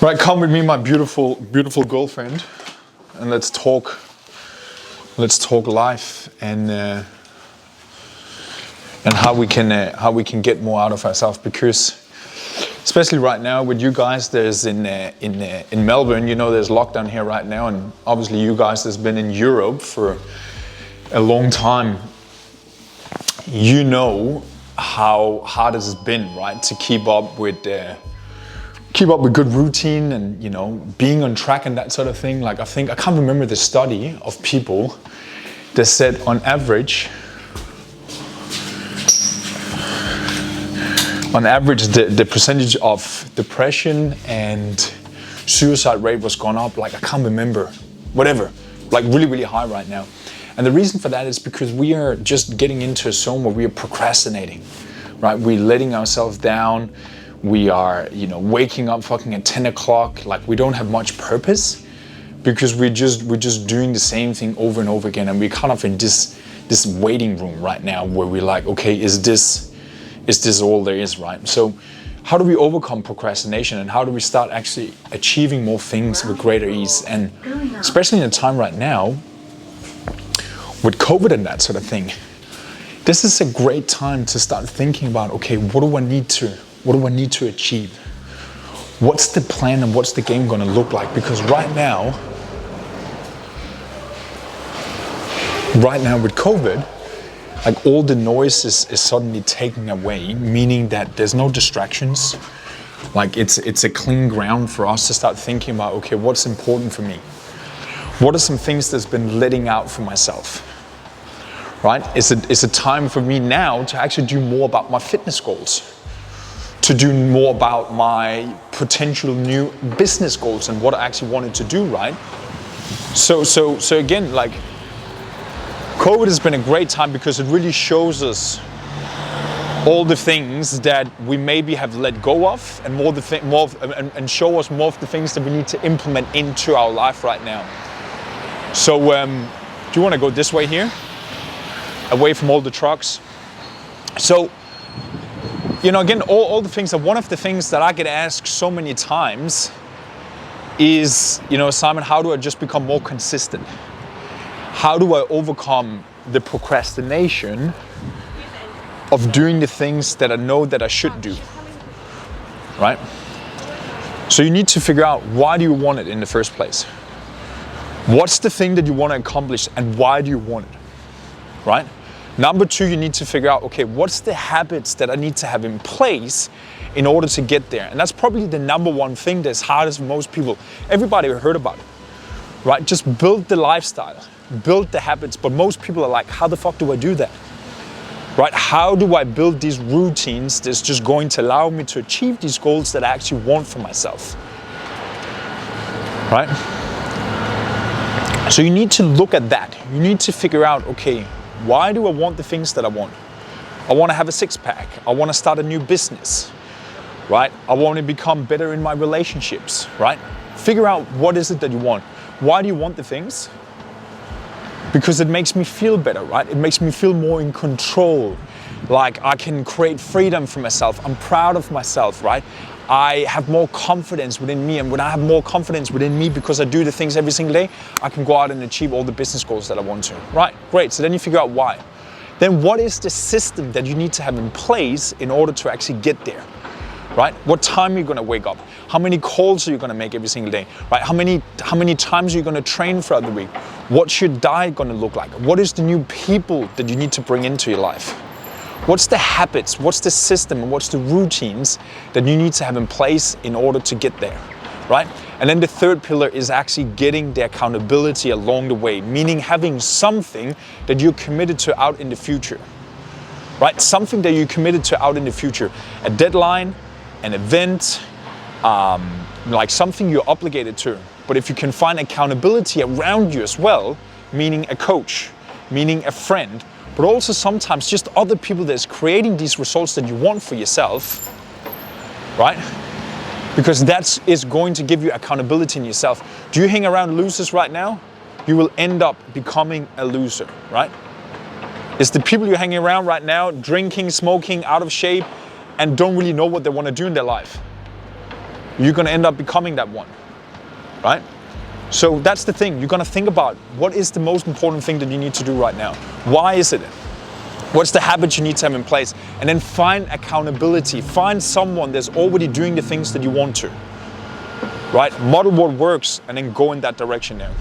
Right, come with me, my beautiful, beautiful girlfriend, and let's talk life and how we can get more out of ourselves. Because especially right now with you guys, there's in Melbourne, you know, there's lockdown here right now, and obviously you guys that's been in Europe for a long time, you know how hard it's been, right, to keep up with good routine and, you know, being on track and that sort of thing. Like I can't remember the study of people that said on average the percentage of depression and suicide rate was gone up, like I can't remember, whatever, like really, really high right now. And the reason for that is because we are just getting into a zone where we are procrastinating, right? We're letting ourselves down. We are, you know, waking up fucking at 10 o'clock, like we don't have much purpose because we're just doing the same thing over and over again. And we're kind of in this waiting room right now where we're like, okay, is this all there is, right? So how do we overcome procrastination and how do we start actually achieving more things with greater ease? And especially in a time right now with COVID and that sort of thing, this is a great time to start thinking about, okay, what do I need to achieve? What's the plan and what's the game gonna look like? Because right now with COVID, like all the noise is suddenly taken away, meaning that there's no distractions. Like it's a clean ground for us to start thinking about, okay, what's important for me? What are some things that's been letting out for myself? Right? It's a time for me now to actually do more about my fitness goals, to do more about my potential new business goals and what I actually wanted to do, right? So again, like COVID has been a great time because it really shows us all the things that we maybe have let go of and and show us more of the things that we need to implement into our life right now. So do you want to go this way here? Away from all the trucks. So, you know, again, all the things, one of the things that I get asked so many times is, you know, Simon, how do I just become more consistent? How do I overcome the procrastination of doing the things that I know that I should do, right? So you need to figure out, why do you want it in the first place? What's the thing that you want to accomplish and why do you want it, right? Number two, you need to figure out, okay, what's the habits that I need to have in place in order to get there? And that's probably the number one thing that's hardest for most people. Everybody heard about it, right? Just build the lifestyle, build the habits. But most people are like, how the fuck do I do that? Right? How do I build these routines that's just going to allow me to achieve these goals that I actually want for myself? Right? So you need to look at that. You need to figure out, okay, why do I want the things that I want? I want to have a six-pack. I want to start a new business, right? I want to become better in my relationships, right? Figure out what is it that you want. Why do you want the things? Because it makes me feel better, right? It makes me feel more in control. Like I can create freedom for myself. I'm proud of myself, right? I have more confidence within me, and when I have more confidence within me because I do the things every single day, I can go out and achieve all the business goals that I want to, right? Great, so then you figure out why. Then what is the system that you need to have in place in order to actually get there, right? What time are you gonna wake up? How many calls are you gonna make every single day, right? How many times are you gonna train throughout the week? What's your diet gonna look like? What is the new people that you need to bring into your life? What's the habits, what's the system, and what's the routines that you need to have in place in order to get there, right? And then the third pillar is actually getting the accountability along the way, meaning having something that you're committed to out in the future, right? Something that you're committed to out in the future. A deadline, an event, like something you're obligated to. But if you can find accountability around you as well, meaning a coach, meaning a friend, but also sometimes just other people that's creating these results that you want for yourself, right? Because that is going to give you accountability in yourself. Do you hang around losers right now? You will end up becoming a loser, right? It's the people you're hanging around right now, drinking, smoking, out of shape, and don't really know what they want to do in their life. you're going to end up becoming that one, right? So that's the thing. You're going to think about what is the most important thing that you need to do right now. Why is it? What's the habit you need to have in place? And then find accountability. Find someone that's already doing the things that you want to, right? Model what works and then go in that direction now.